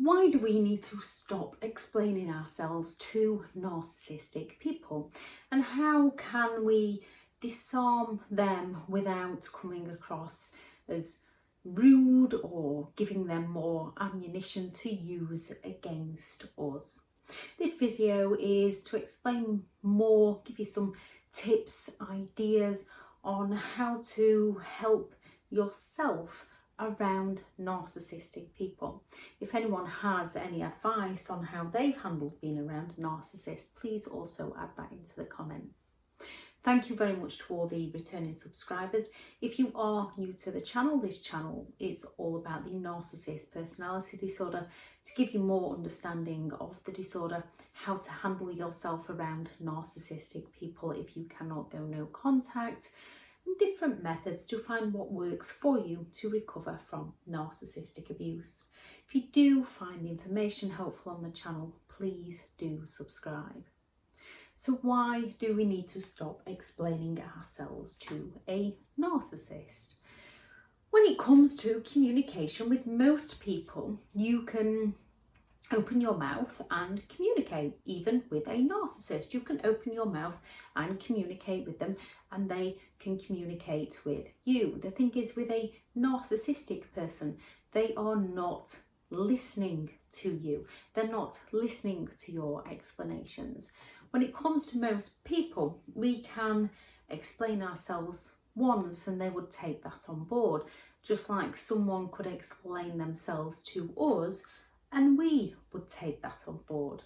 Why do we need to stop explaining ourselves to narcissistic people? And how can we disarm them without coming across as rude or giving them more ammunition to use against us? This video is to explain more, give you some tips, ideas on how to help yourself around narcissistic people. If anyone has any advice on how they've handled being around a narcissist, please also add that into the comments. Thank you very much to all the returning subscribers. If you are new to the channel, this channel is all about the narcissist personality disorder, to give you more understanding of the disorder, how to handle yourself around narcissistic people if you cannot go no contact, and different methods to find what works for you to recover from narcissistic abuse. If you do find the information helpful on the channel, please do subscribe. So why do we need to stop explaining ourselves to a narcissist? When it comes to communication with most people, you can open your mouth and communicate. Even with a narcissist, you can open your mouth and communicate with them, and they can communicate with you. The thing is, with a narcissistic person, they are not listening to you. They're not listening to your explanations. When it comes to most people, we can explain ourselves once and they would take that on board, just like someone could explain themselves to us and we would take that on board.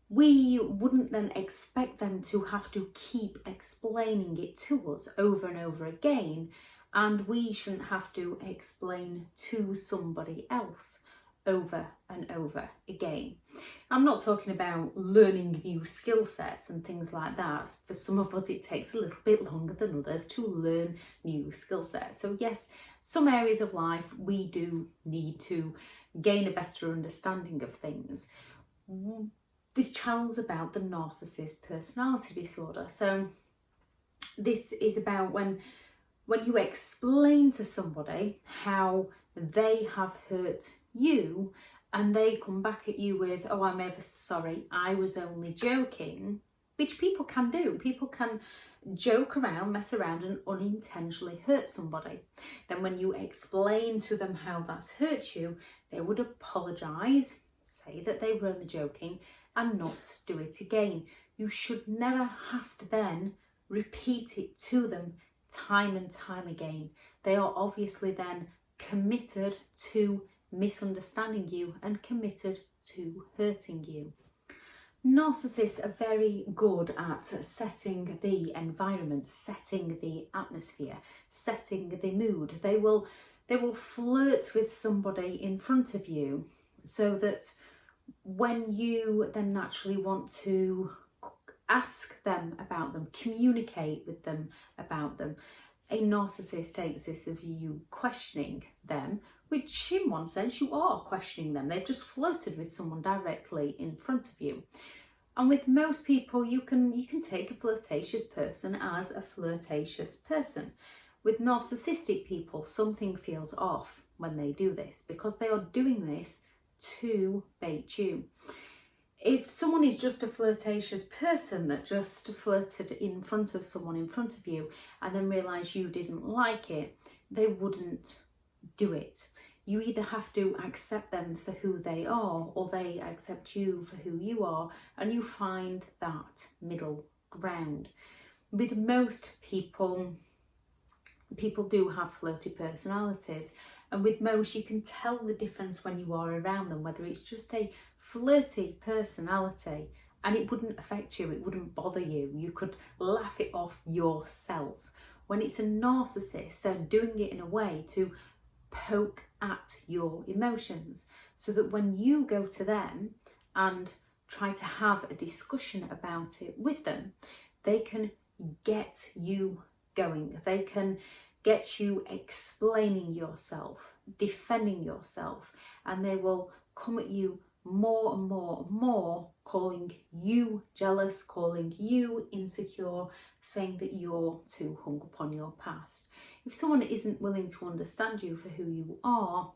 We wouldn't then expect them to have to keep explaining it to us over and over again, and we shouldn't have to explain to somebody else over and over again. I'm not talking about learning new skill sets and things like that. For some of us, it takes a little bit longer than others to learn new skill sets. So yes, some areas of life we do need to gain a better understanding of things. This channel's about the narcissist personality disorder. So this is about when you explain to somebody how they have hurt you and they come back at you with, oh, I'm ever sorry, I was only joking, which people can do. People can joke around, mess around and unintentionally hurt somebody. Then when you explain to them how that's hurt you, they would apologise, say that they were only joking and not do it again. You should never have to then repeat it to them time and time again. They are obviously then committed to misunderstanding you and committed to hurting you. Narcissists are very good at setting the environment, setting the atmosphere, setting the mood. They will flirt with somebody in front of you so that when you then naturally want to ask them about them, communicate with them about them, a narcissist takes this of you questioning them, which in one sense you are questioning them. They've just flirted with someone directly in front of you. And with most people, you can take a flirtatious person as a flirtatious person. With narcissistic people, something feels off when they do this because they are doing this to bait you. If someone is just a flirtatious person that just flirted in front of someone in front of you and then realised you didn't like it, they wouldn't do it. You either have to accept them for who they are or they accept you for who you are, and you find that middle ground. With most people, people do have flirty personalities. And with most, you can tell the difference when you are around them, whether it's just a flirty personality and it wouldn't affect you, it wouldn't bother you. You could laugh it off yourself. When it's a narcissist, they're doing it in a way to poke at your emotions so that when you go to them and try to have a discussion about it with them, they can get you going. They can get you explaining yourself, defending yourself, and they will come at you more and more and more, calling you jealous, calling you insecure, saying that you're too hung up on your past. If someone isn't willing to understand you for who you are,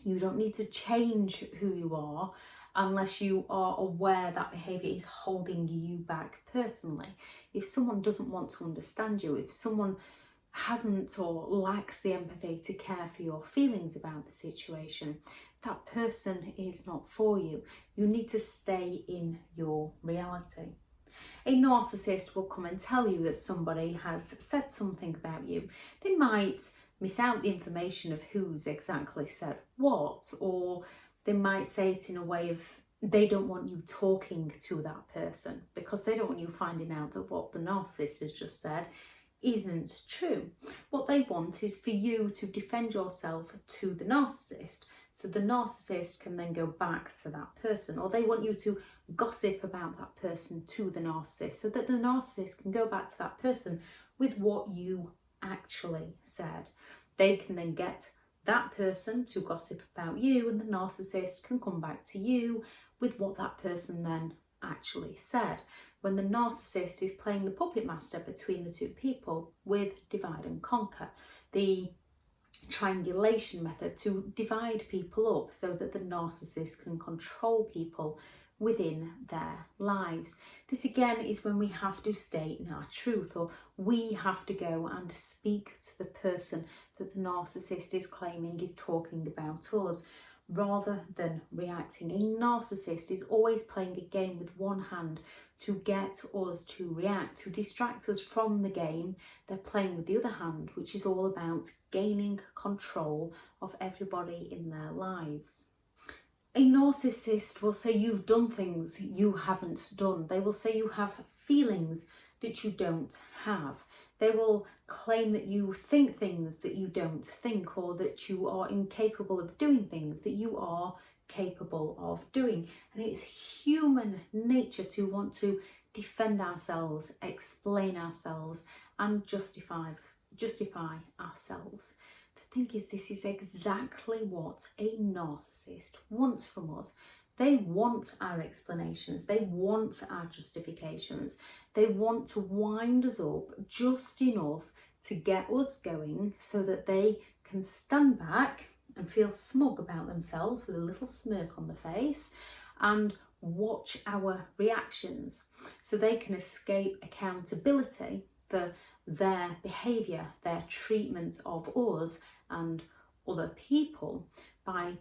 You don't need to change who you are unless you are aware that behaviour is holding you back personally. If someone doesn't want to understand you, if someone hasn't or lacks the empathy to care for your feelings about the situation, that person is not for you. You need to stay in your reality. A narcissist will come and tell you that somebody has said something about you. They might miss out the information of who's exactly said what, or they might say it in a way of they don't want you talking to that person because they don't want you finding out that what the narcissist has just said isn't true. What they want is for you to defend yourself to the narcissist, so the narcissist can then go back to that person, or they want you to gossip about that person to the narcissist so that the narcissist can go back to that person with what you actually said. They can then get that person to gossip about you, and the narcissist can come back to you with what that person then actually said. When the narcissist is playing the puppet master between the two people with divide and conquer, the triangulation method to divide people up so that the narcissist can control people within their lives. This again is when we have to stay in our truth, or we have to go and speak to the person that the narcissist is claiming is talking about us, rather than reacting. A narcissist is always playing a game with one hand to get us to react, to distract us from the game they're playing with the other hand, which is all about gaining control of everybody in their lives. A narcissist will say you've done things you haven't done. They will say you have feelings that you don't have. They will claim that you think things that you don't think, or that you are incapable of doing things that you are capable of doing. And it's human nature to want to defend ourselves, explain ourselves, and justify ourselves. The thing is, this is exactly what a narcissist wants from us. They want our explanations, they want our justifications, they want to wind us up just enough to get us going so that they can stand back and feel smug about themselves with a little smirk on the face and watch our reactions so they can escape accountability for their behaviour, their treatment of us and other people by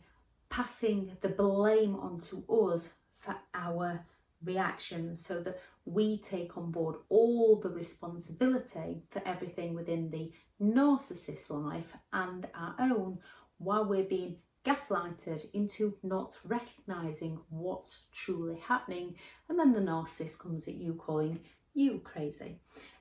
passing the blame onto us for our reactions, so that we take on board all the responsibility for everything within the narcissist's life and our own, while we're being gaslighted into not recognising what's truly happening. And then the narcissist comes at you calling you crazy.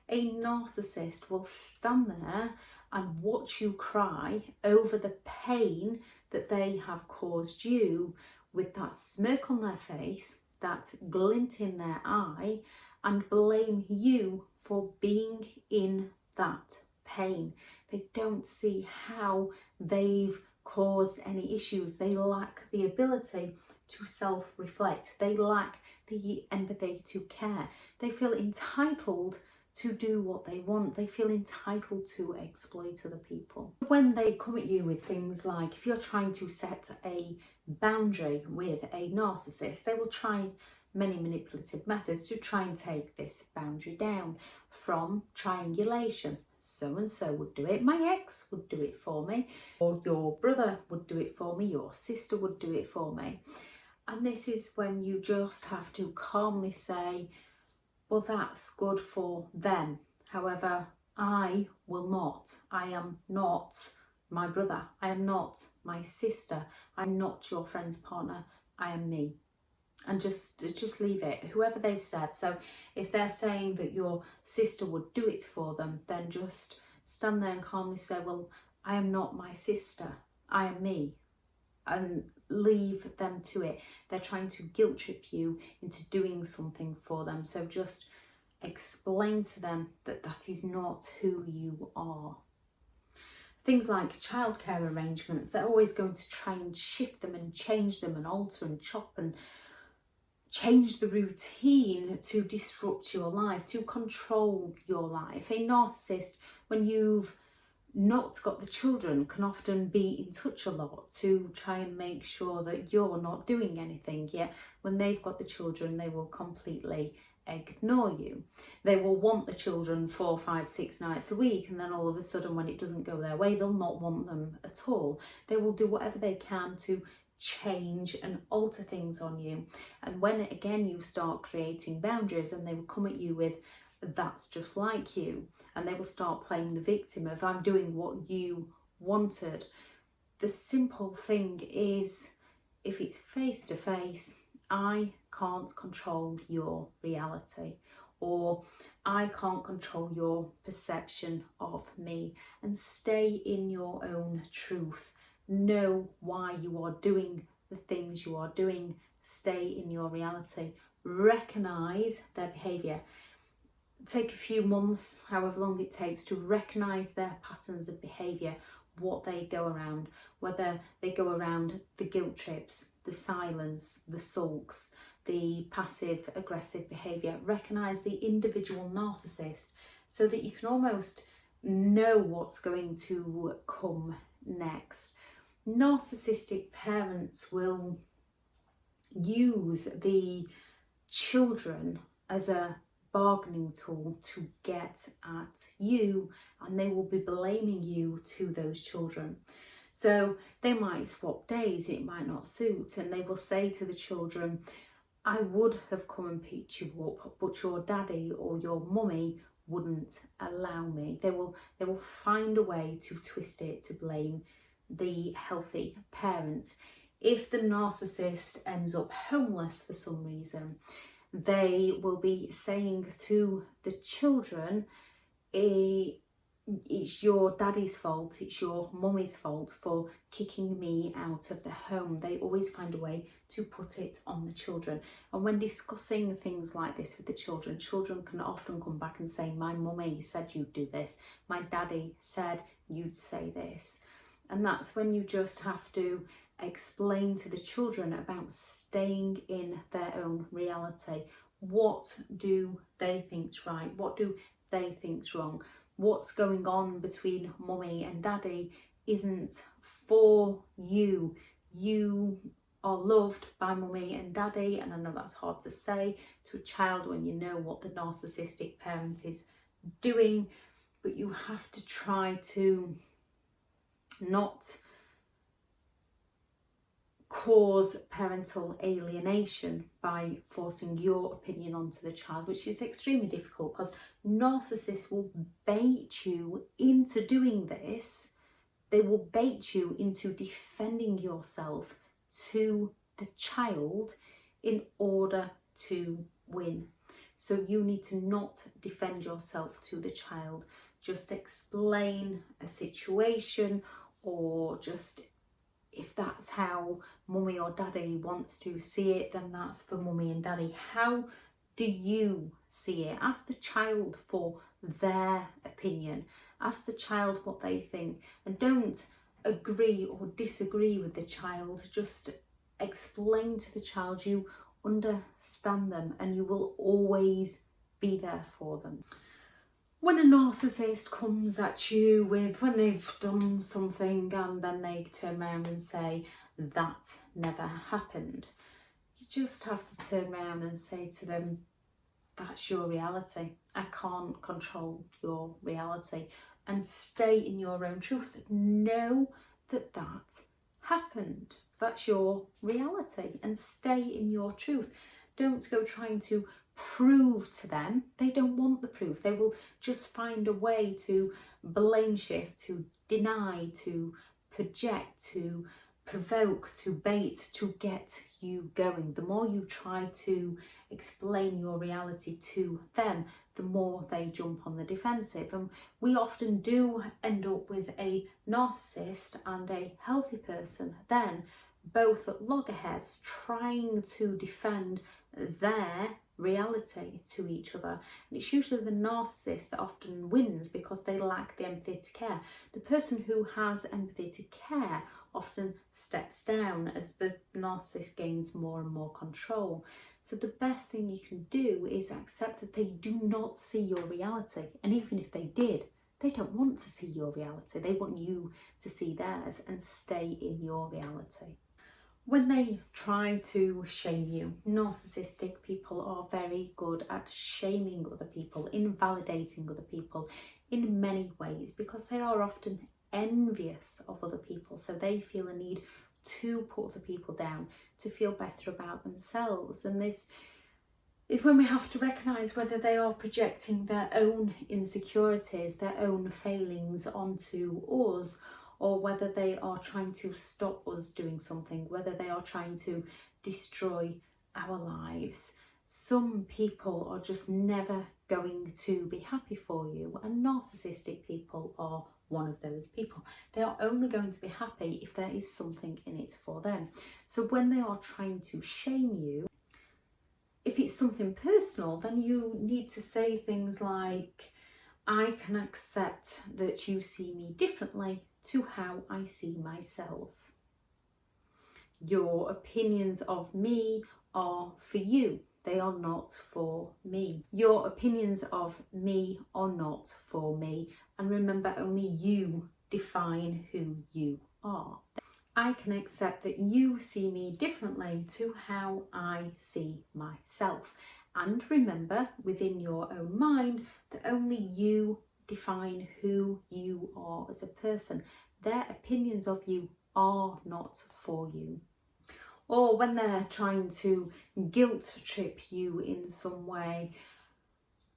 A narcissist will stand there and watch you cry over the pain that they have caused you, with that smirk on their face, that glint in their eye, and blame you for being in that pain. They don't see how they've caused any issues. They lack the ability to self-reflect. They lack the empathy to care. They feel entitled to do what they want. They feel entitled to exploit other people. When they come at you with things like, if you're trying to set a boundary with a narcissist, they will try many manipulative methods to try and take this boundary down, from triangulation. So and so would do it, my ex would do it for me, or your brother would do it for me, your sister would do it for me. And this is when you just have to calmly say, well, that's good for them. However, I will not. I am not my brother. I am not my sister. I'm not your friend's partner. I am me. And just leave it, whoever they've said. So if they're saying that your sister would do it for them, then just stand there and calmly say, well, I am not my sister. I am me. And leave them to it. They're trying to guilt trip you into doing something for them. So just explain to them that that is not who you are. Things like childcare arrangements, they're always going to try and shift them and change them and alter and chop and change the routine to disrupt your life, to control your life. A narcissist, when you've not got the children can often be in touch a lot to try and make sure that you're not doing anything, yet when they've got the children they will completely ignore you. They will want the children 4, 5, 6 nights a week, and then all of a sudden when it doesn't go their way they'll not want them at all. They will do whatever they can to change and alter things on you, and when again you start creating boundaries and they will come at you with that's just like you, and they will start playing the victim of I'm doing what you wanted. The simple thing is, if it's face to face, I can't control your reality, or I can't control your perception of me, and stay in your own truth. Know why you are doing the things you are doing. Stay in your reality. Recognise their behaviour. Take a few months, however long it takes, to recognise their patterns of behaviour, what they go around, whether they go around the guilt trips, the silence, the sulks, the passive aggressive behaviour. Recognise the individual narcissist so that you can almost know what's going to come next. Narcissistic parents will use the children as a bargaining tool to get at you, and they will be blaming you to those children. So they might swap days, it might not suit, and they will say to the children, I would have come and picked you up, but your daddy or your mummy wouldn't allow me. They will find a way to twist it to blame the healthy parent. If the narcissist ends up homeless for some reason, they will be saying to the children, it's your daddy's fault, it's your mummy's fault for kicking me out of the home. They always find a way to put it on the children. And when discussing things like this with the children, children can often come back and say, my mummy said you'd do this, my daddy said you'd say this. And that's when you just have to explain to the children about staying in their own reality. What do they think's right? What do they think's wrong? What's going on between mummy and daddy isn't for you. You are loved by mummy and daddy, and I know that's hard to say to a child when you know what the narcissistic parent is doing, but you have to try to not cause parental alienation by forcing your opinion onto the child, which is extremely difficult because narcissists will bait you into doing this. They will bait you into defending yourself to the child in order to win. So you need to not defend yourself to the child. Just explain a situation, or just, if that's how mummy or daddy wants to see it, then that's for mummy and daddy. How do you see it? Ask the child for their opinion. Ask the child what they think, and don't agree or disagree with the child. Just explain to the child you understand them and you will always be there for them. When a narcissist comes at you with, when they've done something and then they turn around and say, that never happened, you just have to turn around and say to them, that's your reality. I can't control your reality. And stay in your own truth. Know that that happened. That's your reality, and stay in your truth. Don't go trying to prove to them. They don't want the proof. They will just find a way to blame shift, to deny, to project, to provoke, to bait, to get you going. The more you try to explain your reality to them, the more they jump on the defensive. And we often do end up with a narcissist and a healthy person then both at loggerheads trying to defend their reality to each other. And it's usually the narcissist that often wins because they lack the empathy to care. The person who has empathy to care often steps down as the narcissist gains more and more control. So the best thing you can do is accept that they do not see your reality. And even if they did, they don't want to see your reality. They want you to see theirs and stay in your reality. When they try to shame you, narcissistic people are very good at shaming other people, invalidating other people in many ways, because they are often envious of other people. So they feel a need to put other people down, to feel better about themselves. And this is when we have to recognise whether they are projecting their own insecurities, their own failings onto us, or whether they are trying to stop us doing something, whether they are trying to destroy our lives. Some people are just never going to be happy for you, and narcissistic people are one of those people. They are only going to be happy if there is something in it for them. So when they are trying to shame you, if it's something personal, then you need to say things like, I can accept that you see me differently to how I see myself. Your opinions of me are for you. They are not for me. Your opinions of me are not for me. And remember, only you define who you are. I can accept that you see me differently to how I see myself. And remember, within your own mind, that only you define who you are as a person. Their opinions of you are not for you. Or when they're trying to guilt trip you in some way,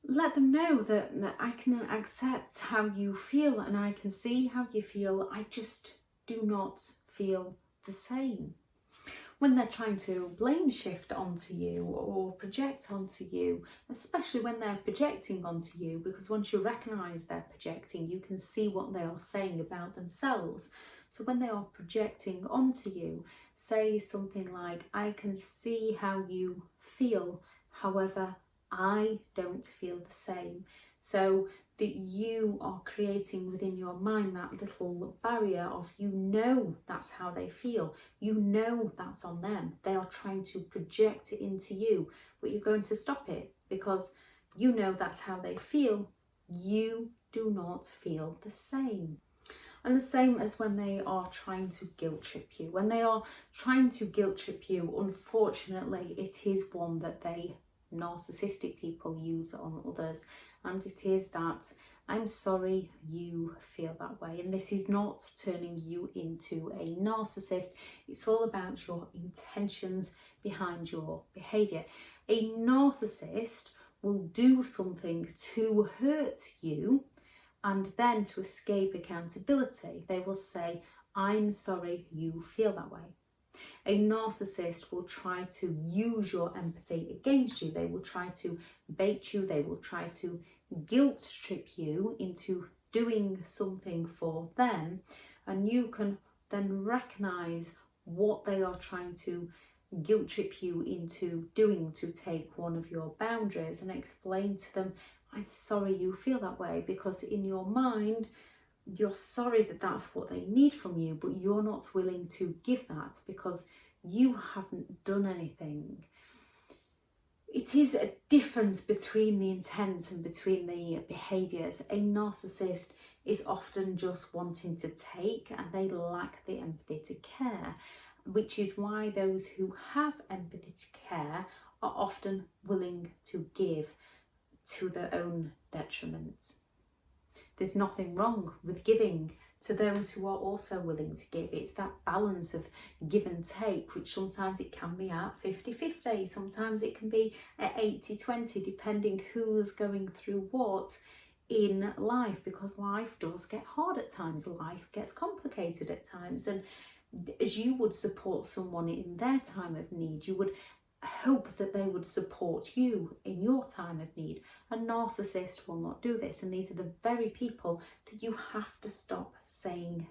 let them know that I can accept how you feel and I can see how you feel. I just do not feel the same. When they're trying to blame shift onto you or project onto you, especially when they're projecting onto you, because once you recognise they're projecting, you can see what they are saying about themselves. So when they are projecting onto you, say something like, I can see how you feel, however, I don't feel the same. So that you are creating within your mind that little barrier of, you know, that's how they feel. You know that's on them. They are trying to project it into you, but you're going to stop it because you know that's how they feel. You do not feel the same. And the same as when they are trying to guilt trip you. When they are trying to guilt trip you, unfortunately, it is one that narcissistic people use on others, and it is that, I'm sorry you feel that way. And this is not turning you into a narcissist. It's all about your intentions behind your behaviour. A narcissist will do something to hurt you, and then to escape accountability, they will say, I'm sorry you feel that way. A narcissist will try to use your empathy against you. They will try to bait you. They will try to guilt trip you into doing something for them. And you can then recognise what they are trying to guilt trip you into doing to take one of your boundaries, and explain to them, I'm sorry you feel that way, because in your mind, you're sorry that that's what they need from you, but you're not willing to give that because you haven't done anything. It is a difference between the intent and between the behaviours. A narcissist is often just wanting to take, and they lack the empathy to care, which is why those who have empathy to care are often willing to give to their own detriment. There's nothing wrong with giving to those who are also willing to give. It's that balance of give and take, which sometimes it can be at 50-50, sometimes it can be at 80-20, depending who's going through what in life, because life does get hard at times, life gets complicated at times, and as you would support someone in their time of need, you would hope that they would support you in your time of need. A narcissist will not do this, and these are the very people that you have to stop saying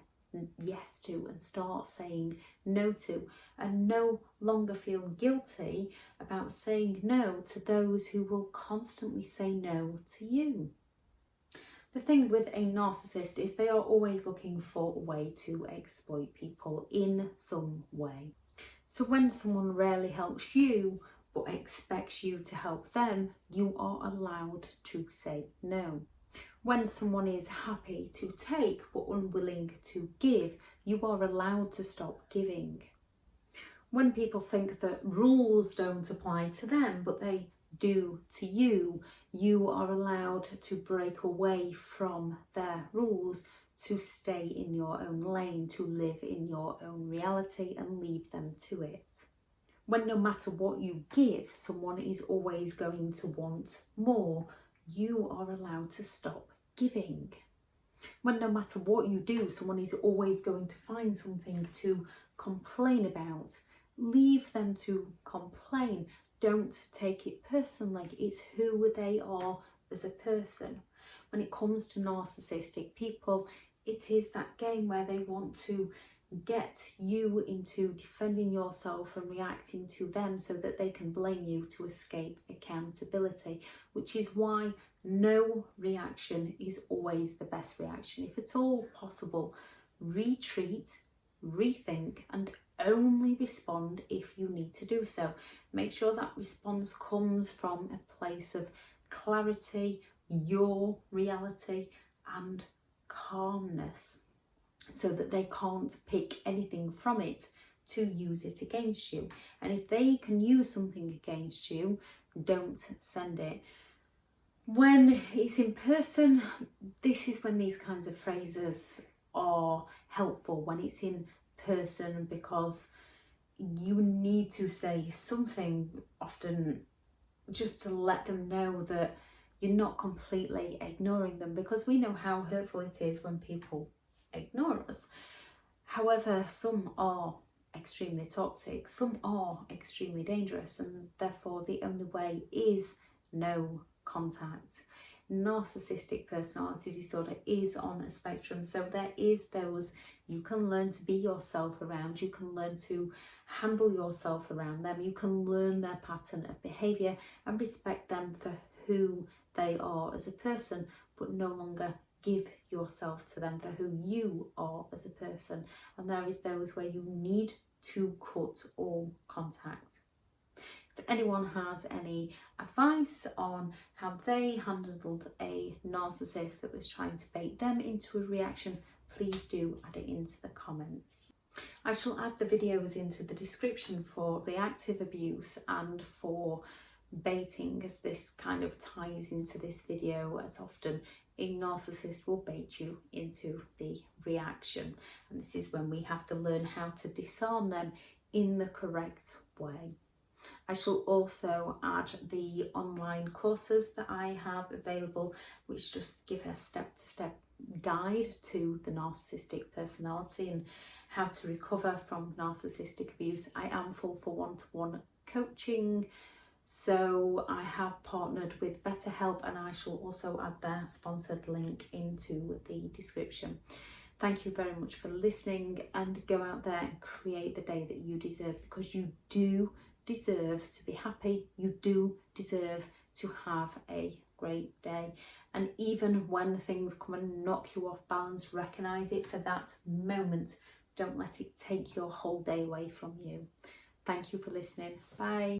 yes to and start saying no to, and no longer feel guilty about saying no to those who will constantly say no to you. The thing with a narcissist is they are always looking for a way to exploit people in some way. So when someone rarely helps you but expects you to help them, you are allowed to say no. When someone is happy to take but unwilling to give, you are allowed to stop giving. When people think that rules don't apply to them but they do to you, you are allowed to break away from their rules, to stay in your own lane, to live in your own reality and leave them to it. When no matter what you give, someone is always going to want more, you are allowed to stop giving. When no matter what you do, someone is always going to find something to complain about, leave them to complain. Don't take it personally. It's who they are as a person. When it comes to narcissistic people, it is that game where they want to get you into defending yourself and reacting to them so that they can blame you to escape accountability, which is why no reaction is always the best reaction. If at all possible, retreat, rethink, and only respond if you need to do so. Make sure that response comes from a place of clarity, your reality, and calmness, so that they can't pick anything from it to use it against you. And if they can use something against you, don't send it. When it's in person, this is when these kinds of phrases are helpful, when it's in person, because you need to say something often just to let them know that you're not completely ignoring them, because we know how hurtful it is when people ignore us. However, some are extremely toxic, some are extremely dangerous, and therefore the only way is no contact. Narcissistic personality disorder is on a spectrum, so there is those you can learn to be yourself around, you can learn to handle yourself around them, you can learn their pattern of behaviour and respect them for who they are as a person, but no longer give yourself to them for who you are as a person. And there is those where you need to cut all contact. If anyone has any advice on how they handled a narcissist that was trying to bait them into a reaction, please do add it into the comments. I shall add the videos into the description for reactive abuse and for baiting, as this kind of ties into this video, as often a narcissist will bait you into the reaction. And this is when we have to learn how to disarm them in the correct way. I shall also add the online courses that I have available, which just give a step-to-step guide to the narcissistic personality and how to recover from narcissistic abuse. I am full for one-to-one coaching, so I have partnered with BetterHelp, and I shall also add their sponsored link into the description. Thank you very much for listening, and go out there and create the day that you deserve, because you do deserve to be happy. You do deserve to have a great day. And even when things come and knock you off balance, recognise it for that moment. Don't let it take your whole day away from you. Thank you for listening. Bye.